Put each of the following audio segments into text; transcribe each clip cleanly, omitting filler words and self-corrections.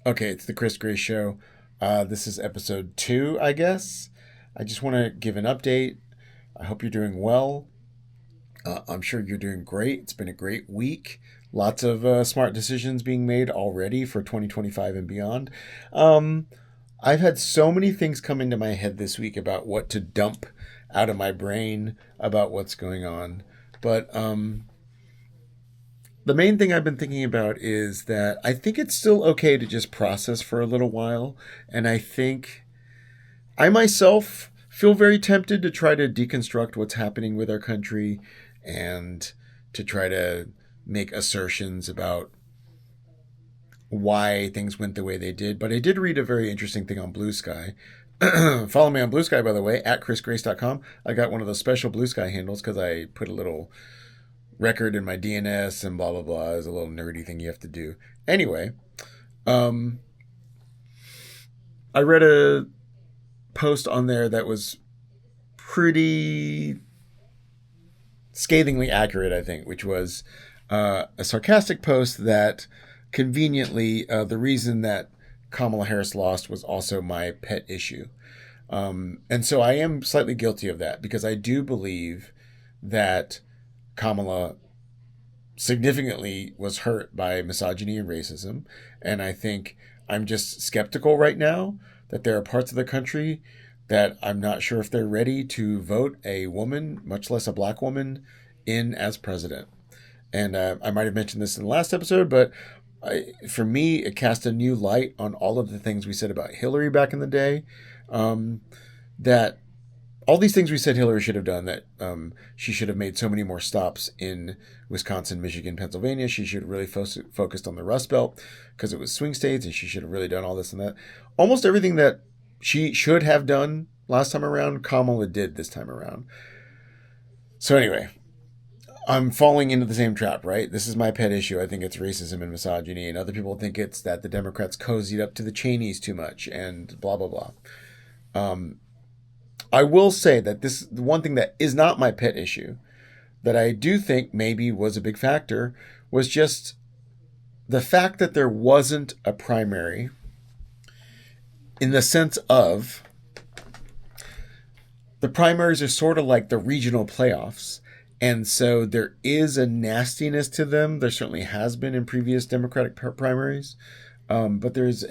Okay, it's the Chris Gray Show. This is episode 2, I guess. I just want to give an update. I hope you're doing well. I'm sure you're doing great. It's been a great week. Lots of smart decisions being made already for 2025 and beyond. Um, I've had so many things come into my head this week about what to dump out of my brain about what's going on. But the main thing I've been thinking about is that I think it's still okay to just process for a little while. And I think I myself feel very tempted to try to deconstruct what's happening with our country and to try to make assertions about why things went the way they did. But I did read a very interesting thing on Blue Sky. Follow me on Blue Sky, by the way, at chrisgrace.com. I got one of those special Blue Sky handles because I put a little record in my DNS and blah blah blah is a little nerdy thing you have to do. Anyway, um, I read a post on there that was pretty scathingly accurate, I think, which was a sarcastic post that conveniently the reason that Kamala Harris lost was also my pet issue. And so I am slightly guilty of that because I do believe that Kamala significantly was hurt by misogyny and racism. And I think I'm just skeptical right now that there are parts of the country that I'm not sure if they're ready to vote a woman, much less a black woman, in as president. And I might have mentioned this in the last episode, but for me, it cast a new light on all of the things we said about Hillary back in the day. Um, that all these things we said Hillary should have done, that she should have made so many more stops in Wisconsin, Michigan, Pennsylvania. She should have really focused on the Rust Belt because it was swing states, and she should have really done all this and that. Almost everything that she should have done last time around, Kamala did this time around. So anyway, I'm falling into the same trap, right? This is my pet issue. I think it's racism and misogyny, and other people think it's that the Democrats cozied up to the Cheneys too much, and blah blah blah. Um, I will say that this the one thing that is not my pet issue that I do think maybe was a big factor was just the fact that there wasn't a primary in the sense of the primaries are sort of like the regional playoffs. And so there is a nastiness to them. There certainly has been in previous Democratic primaries. But there's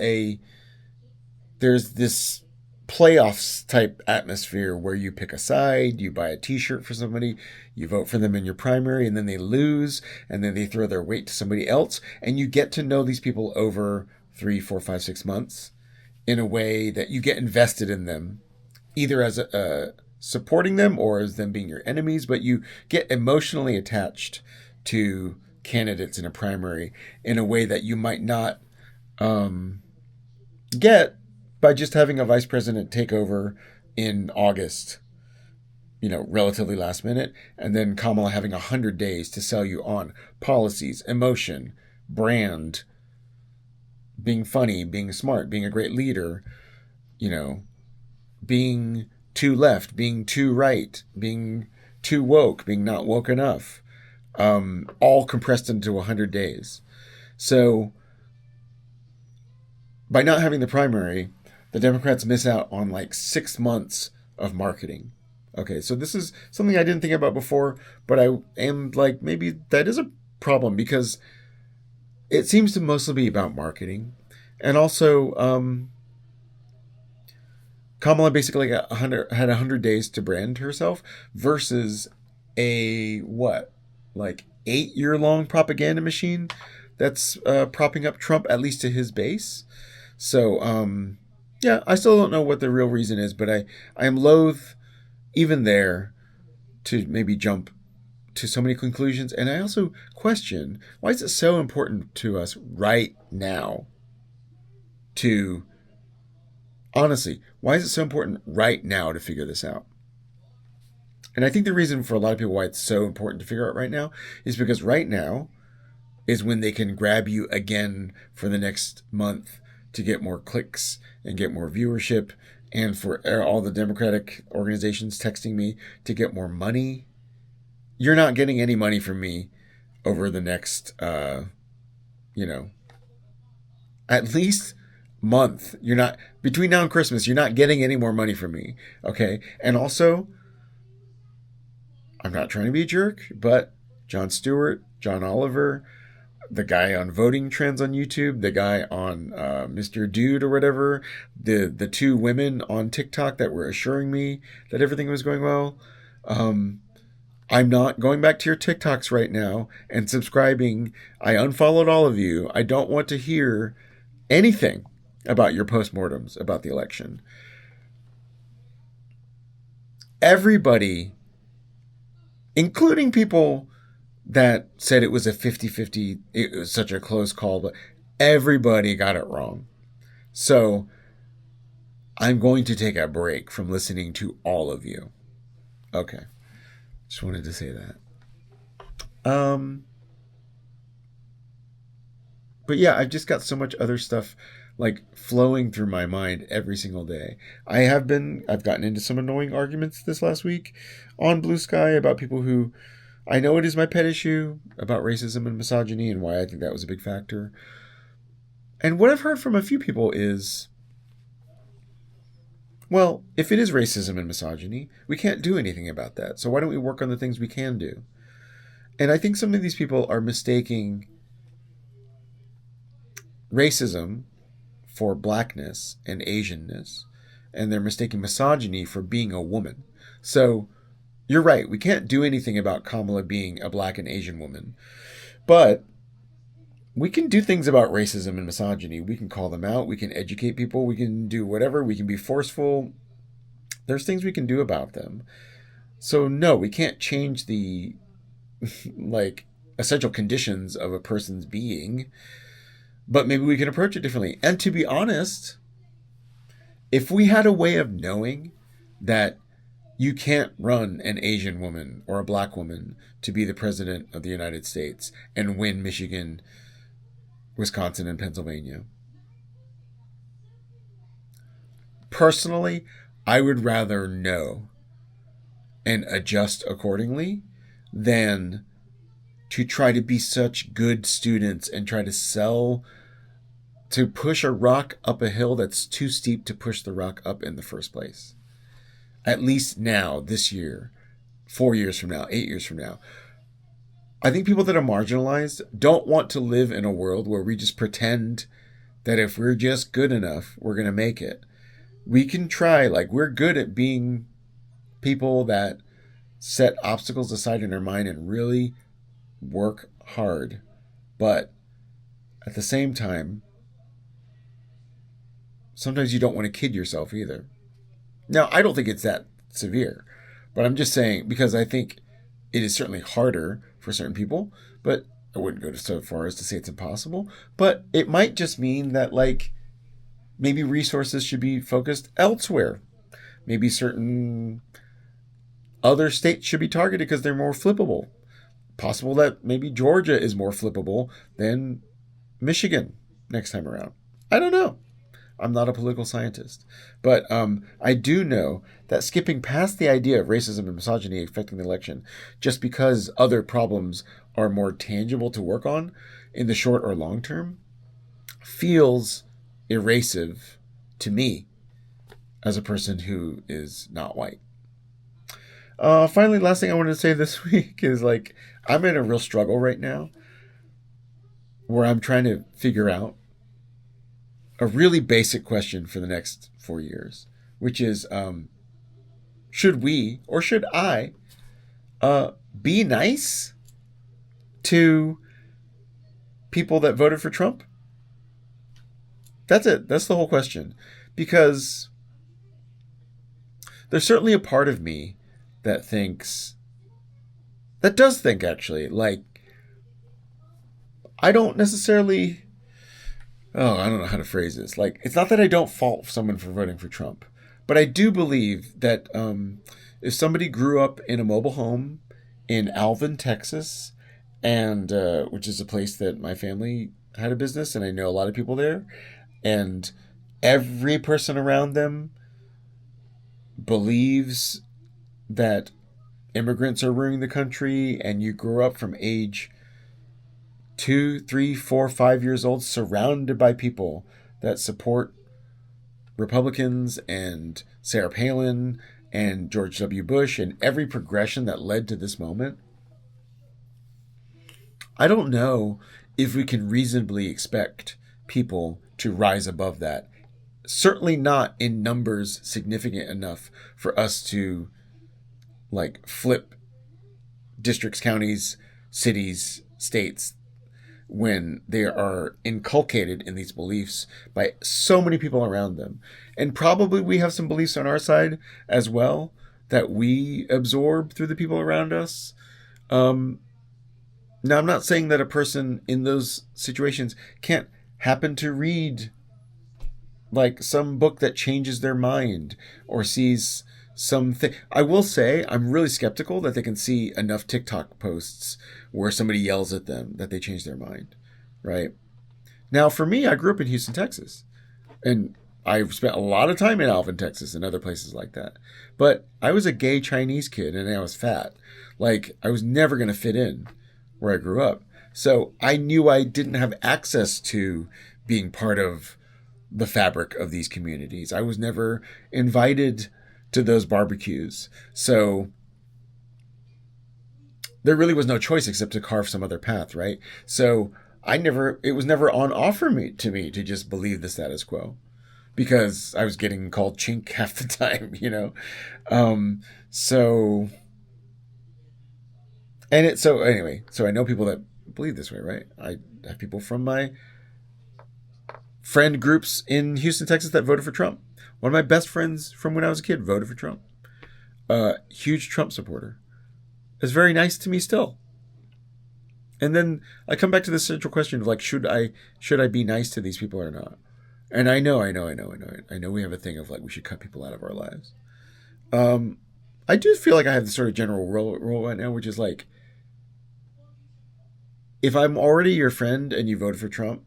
this playoffs type atmosphere where you pick a side, you buy a t-shirt for somebody, you vote for them in your primary, and then they lose, and then they throw their weight to somebody else, and you get to know these people over 3, 4, 5, 6 months in a way that you get invested in them, either as supporting them or as them being your enemies, but you get emotionally attached to candidates in a primary in a way that you might not get by just having a vice president take over in August, relatively last minute, and then Kamala having 100 days to sell you on policies, emotion, brand, being funny, being smart, being a great leader, you know, being too left, being too right, being too woke, being not woke enough, all compressed into 100 days. So by not having the primary, the Democrats miss out on like 6 months of marketing. Okay, so this is something I didn't think about before, but I am like, maybe that is a problem because it seems to mostly be about marketing. And also, Kamala basically had 100 days to brand herself versus a what, like 8 year long propaganda machine that's propping up Trump, at least to his base. So yeah, I still don't know what the real reason is, but I am loath even there to maybe jump to so many conclusions. And I also question, why is it so important to us right now to, honestly, why is it so important right now to figure this out? And I think the reason for a lot of people why it's so important to figure out right now is because right now is when they can grab you again for the next month to get more clicks and get more viewership, and for all the Democratic organizations texting me to get more money. You're not getting any money from me over the next, you know, at least month. You're not, between now and Christmas, you're not getting any more money from me. Okay. And also, I'm not trying to be a jerk, but Jon Stewart, John Oliver, the guy on Voting Trends on YouTube, the guy on Mr. Dude or whatever, the two women on TikTok that were assuring me that everything was going well. I'm not going back to your TikToks right now and subscribing. I unfollowed all of you. I don't want to hear anything about your postmortems about the election. Everybody, including people that said it was a 50-50, it was such a close call, but everybody got it wrong. So I'm going to take a break from listening to all of you. Okay. Just wanted to say that. But yeah, I've just got so much other stuff like flowing through my mind every single day. I've gotten into some annoying arguments this last week on Blue Sky about people who, I know it is my pet issue about racism and misogyny and why I think that was a big factor. And what I've heard from a few people is, well, if it is racism and misogyny, we can't do anything about that. So why don't we work on the things we can do? And I think some of these people are mistaking racism for blackness and Asianness, and they're mistaking misogyny for being a woman. So you're right, we can't do anything about Kamala being a black and Asian woman, but we can do things about racism and misogyny. We can call them out. We can educate people. We can do whatever. We can be forceful. There's things we can do about them. So no, we can't change the like essential conditions of a person's being, but maybe we can approach it differently. And to be honest, if we had a way of knowing that you can't run an Asian woman or a black woman to be the president of the United States and win Michigan, Wisconsin, and Pennsylvania. Personally, I would rather know and adjust accordingly than to try to be such good students and try to push a rock up a hill that's too steep to push the rock up in the first place. At least now, this year, 4 years from now, 8 years from now. I think people that are marginalized don't want to live in a world where we just pretend that if we're just good enough, we're going to make it. We can try, like, we're good at being people that set obstacles aside in our mind and really work hard. But at the same time, sometimes you don't want to kid yourself either. Now, I don't think it's that severe, but I'm just saying, because I think it is certainly harder for certain people, but I wouldn't go so far as to say it's impossible. But it might just mean that, like, maybe resources should be focused elsewhere. Maybe certain other states should be targeted because they're more flippable. Possible that maybe Georgia is more flippable than Michigan next time around. I don't know. I'm not a political scientist. But I do know that skipping past the idea of racism and misogyny affecting the election just because other problems are more tangible to work on in the short or long term feels erasive to me as a person who is not white. Finally, last thing I wanted to say this week is, like, I'm in a real struggle right now where I'm trying to figure out a really basic question for the next 4 years, which is, should we, or should I, be nice to people that voted for Trump? That's it. That's the whole question. Because there's certainly a part of me that does think actually, like, I don't necessarily, I don't know how to phrase this. Like, it's not that I don't fault someone for voting for Trump, but I do believe that if somebody grew up in a mobile home in Alvin, Texas, and which is a place that my family had a business, and I know a lot of people there, and every person around them believes that immigrants are ruining the country, and you grew up from age 2, 3, 4, 5 years old surrounded by people that support Republicans and Sarah Palin and George W. Bush and every progression that led to this moment, I don't know if we can reasonably expect people to rise above that. Certainly not in numbers significant enough for us to like flip districts, counties, cities, states when they are inculcated in these beliefs by so many people around them. And probably we have some beliefs on our side as well that we absorb through the people around us. Now, I'm not saying that a person in those situations can't happen to read like some book that changes their mind or sees something. I will say I'm really skeptical that they can see enough TikTok posts where somebody yells at them that they change their mind, right? Now, for me, I grew up in Houston, Texas, and I've spent a lot of time in Alvin, Texas, and other places like that. But I was a gay Chinese kid, and I was fat. Like, I was never going to fit in where I grew up. So I knew I didn't have access to being part of the fabric of these communities. I was never invited to those barbecues. So there really was no choice except to carve some other path, right? So it was never on offer to me to just believe the status quo because I was getting called chink half the time, you know? So I know people that believe this way, right? I have people from my friend groups in Houston, Texas that voted for Trump. One of my best friends from when I was a kid voted for Trump. Huge Trump supporter. It's very nice to me still. And then I come back to the central question of like, should I be nice to these people or not? And I know we have a thing of like we should cut people out of our lives. I do feel like I have this sort of general rule right now, which is like, if I'm already your friend and you voted for Trump,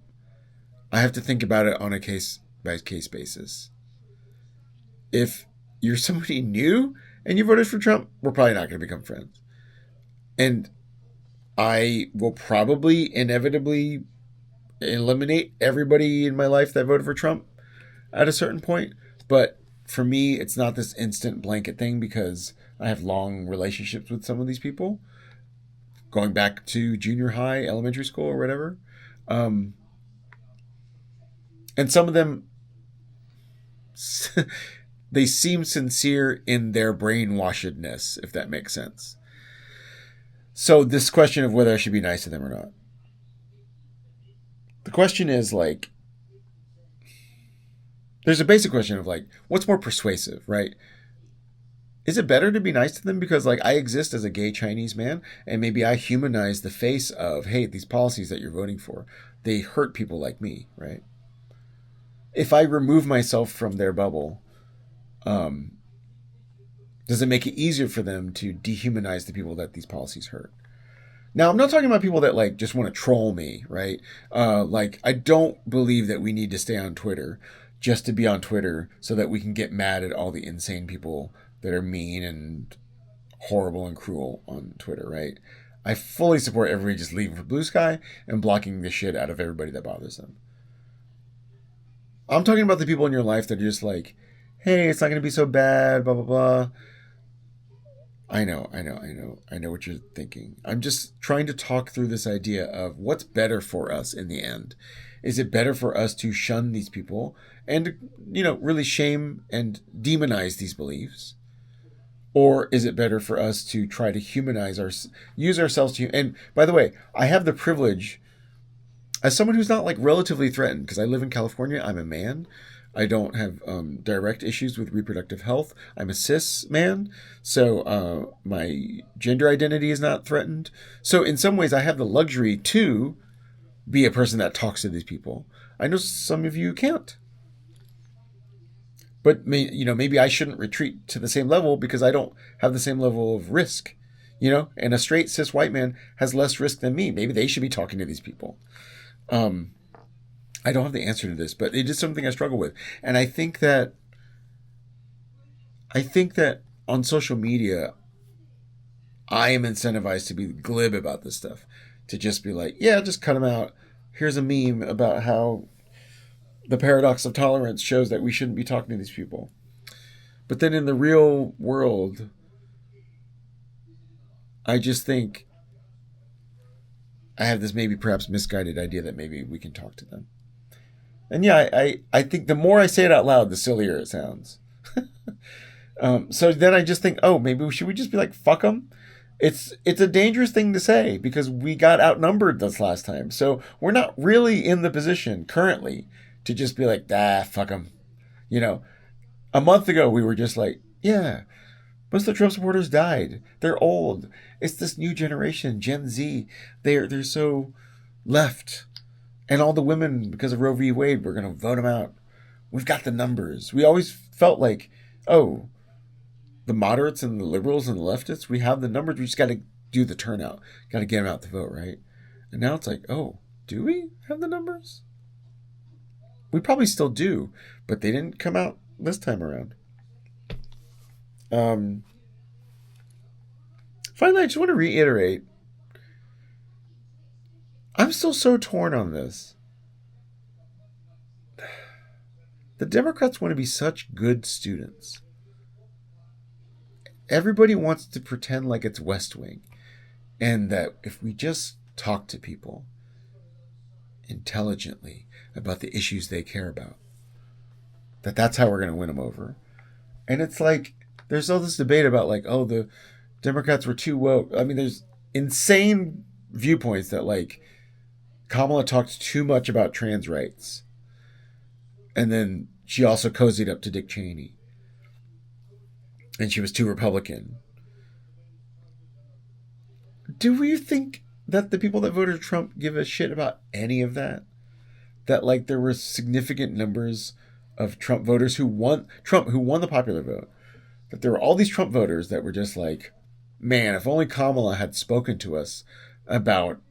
I have to think about it on a case-by-case basis. If you're somebody new and you voted for Trump, we're probably not going to become friends. And I will probably inevitably eliminate everybody in my life that voted for Trump at a certain point. But for me, it's not this instant blanket thing because I have long relationships with some of these people, going back to junior high, elementary school, or whatever. And some of them, they seem sincere in their brainwashedness, if that makes sense. So this question of whether I should be nice to them or not. The question is like, there's a basic question of like, what's more persuasive, right? Is it better to be nice to them because like I exist as a gay Chinese man and maybe I humanize the face of, hey, these policies that you're voting for, they hurt people like me, right? If I remove myself from their bubble, does it make it easier for them to dehumanize the people that these policies hurt? Now, I'm not talking about people that like just want to troll me, right? Like, I don't believe that we need to stay on Twitter just to be on Twitter so that we can get mad at all the insane people that are mean and horrible and cruel on Twitter, right? I fully support everybody just leaving for blue sky and blocking the shit out of everybody that bothers them. I'm talking about the people in your life that are just like, hey, it's not going to be so bad, blah, blah, blah. I know what you're thinking. I'm just trying to talk through this idea of what's better for us in the end. Is it better for us to shun these people and, really shame and demonize these beliefs? Or is it better for us to try to use ourselves to, and by the way, I have the privilege as someone who's not like relatively threatened because I live in California. I'm a man. I don't have direct issues with reproductive health. I'm a cis man, so my gender identity is not threatened. So in some ways, I have the luxury to be a person that talks to these people. I know some of you can't. But maybe I shouldn't retreat to the same level because I don't have the same level of risk. And a straight cis white man has less risk than me. Maybe they should be talking to these people. I don't have the answer to this, but it is something I struggle with. And I think that on social media, I am incentivized to be glib about this stuff. To just be like, yeah, just cut them out. Here's a meme about how, the paradox of tolerance shows that we shouldn't be talking to these people. But then in the real world, I just think I have this maybe perhaps misguided idea that maybe we can talk to them. And yeah, I think the more I say it out loud, the sillier it sounds. So then I just think, oh, maybe should we just be like, fuck them? It's a dangerous thing to say because we got outnumbered this last time. So we're not really in the position currently to just be like, fuck them. You know, a month ago we were just like, yeah, most of the Trump supporters died. They're old. It's this new generation, Gen Z. They're so left. And all the women, because of Roe v. Wade, we're going to vote them out. We've got the numbers. We always felt like, oh, the moderates and the liberals and the leftists, we have the numbers. We just got to do the turnout. Got to get them out to vote, right? And now it's like, oh, do we have the numbers? We probably still do, but they didn't come out this time around. Finally, I just want to reiterate, I'm still so torn on this. The Democrats want to be such good students. Everybody wants to pretend like it's West Wing, and that if we just talk to people intelligently about the issues they care about, that's how we're going to win them over. And it's like, there's all this debate about like, oh, the Democrats were too woke. I mean, there's insane viewpoints that like Kamala talked too much about trans rights. And then she also cozied up to Dick Cheney. And she was too Republican. Do we think that the people that voted Trump give a shit about any of that? That like there were significant numbers of Trump voters who won the popular vote. That there were all these Trump voters that were just like, man, if only Kamala had spoken to us about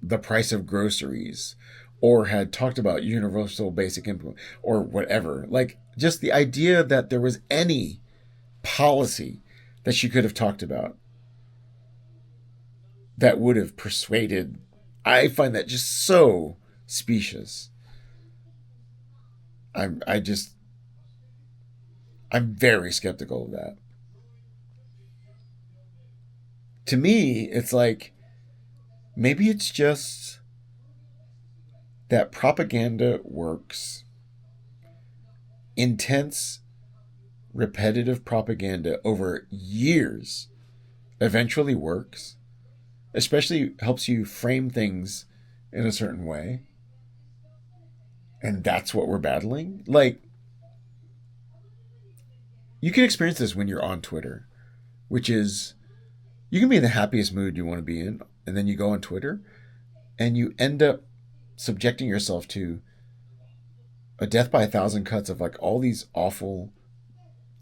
the price of groceries or had talked about universal basic income or whatever. Like just the idea that there was any policy that she could have talked about that would have persuaded. I find that just so specious. I'm very skeptical of that. To me, it's like maybe it's just that propaganda works. Intense, repetitive propaganda over years eventually works. Especially helps you frame things in a certain way. And that's what we're battling. Like, you can experience this when you're on Twitter, which is, you can be in the happiest mood you want to be in, and then you go on Twitter, and you end up subjecting yourself to a death by 1,000 cuts of like all these awful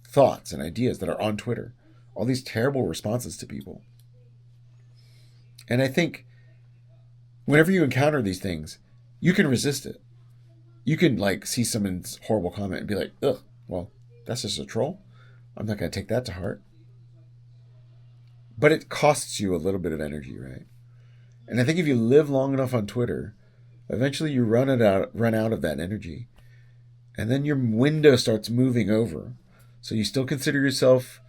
thoughts and ideas that are on Twitter, all these terrible responses to people. And I think whenever you encounter these things, you can resist it. You can like see someone's horrible comment and be like, ugh, well, that's just a troll. I'm not going to take that to heart. But it costs you a little bit of energy, right? And I think if you live long enough on Twitter, eventually you run out of that energy. And then your window starts moving over. So you still consider yourself,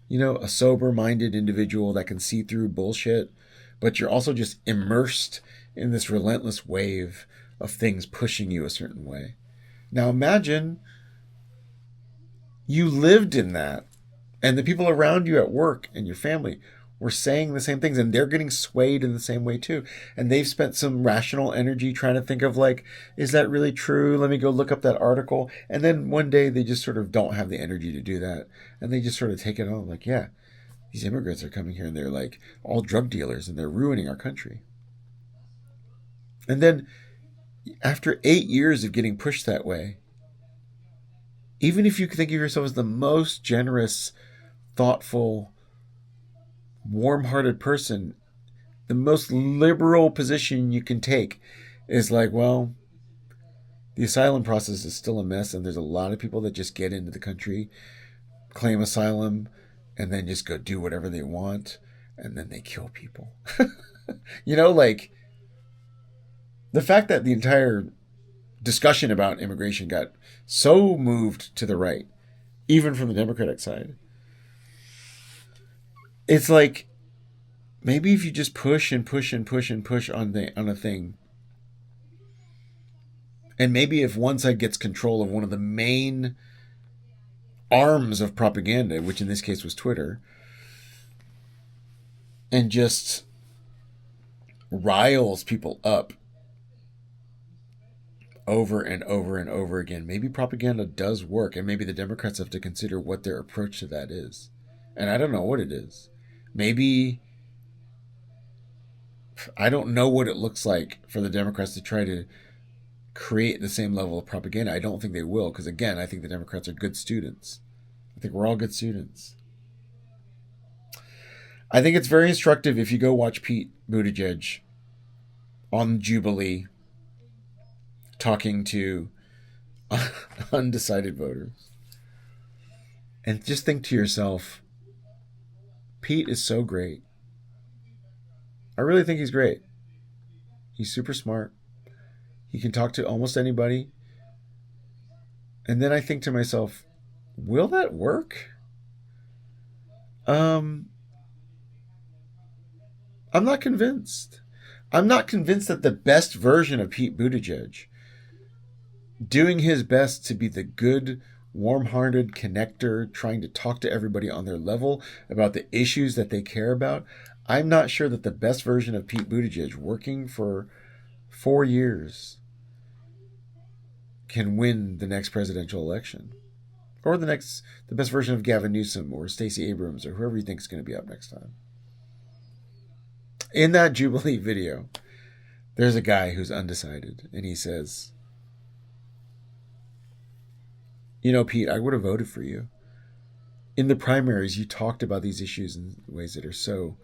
a sober-minded individual that can see through bullshit, but you're also just immersed in this relentless wave of things pushing you a certain way. Now imagine you lived in that, and the people around you at work and your family were saying the same things, and they're getting swayed in the same way too. And they've spent some rational energy trying to think of like, is that really true? Let me go look up that article. And then one day they just sort of don't have the energy to do that. And they just sort of take it on like, yeah, these immigrants are coming here and they're like all drug dealers and they're ruining our country. And then after 8 years of getting pushed that way, even if you think of yourself as the most generous, thoughtful, warm-hearted person, the most liberal position you can take is like, well, the asylum process is still a mess, and there's a lot of people that just get into the country, claim asylum, and then just go do whatever they want, and then they kill people. Like the fact that the entire discussion about immigration got so moved to the right, even from the Democratic side. It's like maybe if you just push and push and push and push on a thing, and maybe if one side gets control of one of the main arms of propaganda, which in this case was Twitter, and just riles people up over and over and over again, maybe propaganda does work, and maybe the Democrats have to consider what their approach to that is. And I don't know what it is. Maybe I don't know what it looks like for the Democrats to try to create the same level of propaganda. I don't think they will, because again, I think the Democrats are good students. I think we're all good students. I think it's very instructive if you go watch Pete Buttigieg on Jubilee talking to undecided voters. And just think to yourself, Pete is so great. I really think he's great. He's super smart. He can talk to almost anybody. And then I think to myself, will that work? I'm not convinced. I'm not convinced that the best version of Pete Buttigieg, doing his best to be the good, warm-hearted connector, trying to talk to everybody on their level about the issues that they care about, I'm not sure that the best version of Pete Buttigieg, working for 4 years, can win the next presidential election. Or the best version of Gavin Newsom or Stacey Abrams or whoever you think is going to be up next time. In that Jubilee video, there's a guy who's undecided, and he says, you know, Pete, I would have voted for you. In the primaries, you talked about these issues in ways that are so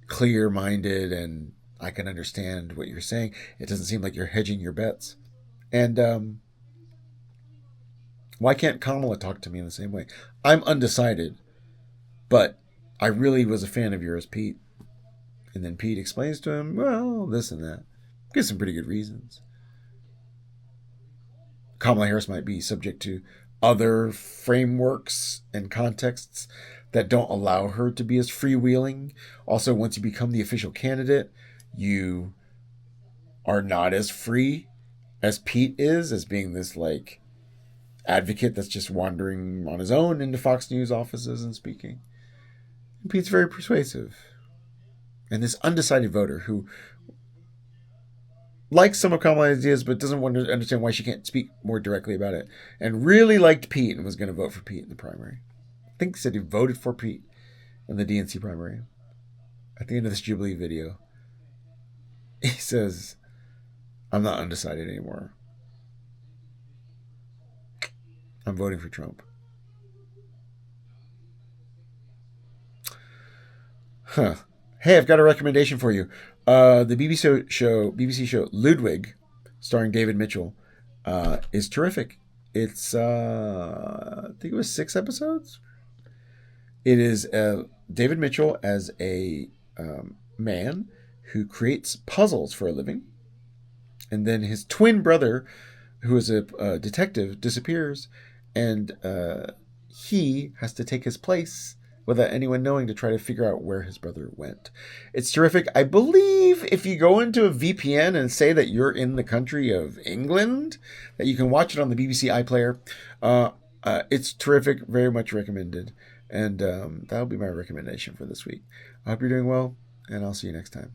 clear-minded, and I can understand what you're saying. It doesn't seem like you're hedging your bets. And why can't Kamala talk to me in the same way? I'm undecided, but I really was a fan of yours, Pete. And then Pete explains to him, well, this and that. Gives some pretty good reasons. Kamala Harris might be subject to other frameworks and contexts that don't allow her to be as freewheeling. Also, once you become the official candidate, you are not as free as Pete is, as being this like advocate that's just wandering on his own into Fox News offices and speaking. And Pete's very persuasive. And this undecided voter who likes some of Kamala's ideas but doesn't want to understand why she can't speak more directly about it, and really liked Pete and was going to vote for Pete in the primary. I think he said he voted for Pete in the DNC primary. At the end of this Jubilee video, he says, I'm not undecided anymore. I'm voting for Trump. Huh. Hey, I've got a recommendation for you. The BBC show Ludwig, starring David Mitchell, is terrific. It's, I think it was 6 episodes. It is David Mitchell as a man who creates puzzles for a living. And then his twin brother, who is a detective, disappears. And he has to take his place without anyone knowing to try to figure out where his brother went. It's terrific. I believe if you go into a VPN and say that you're in the country of England, that you can watch it on the BBC iPlayer. It's terrific. Very much recommended. And that'll be my recommendation for this week. I hope you're doing well, and I'll see you next time.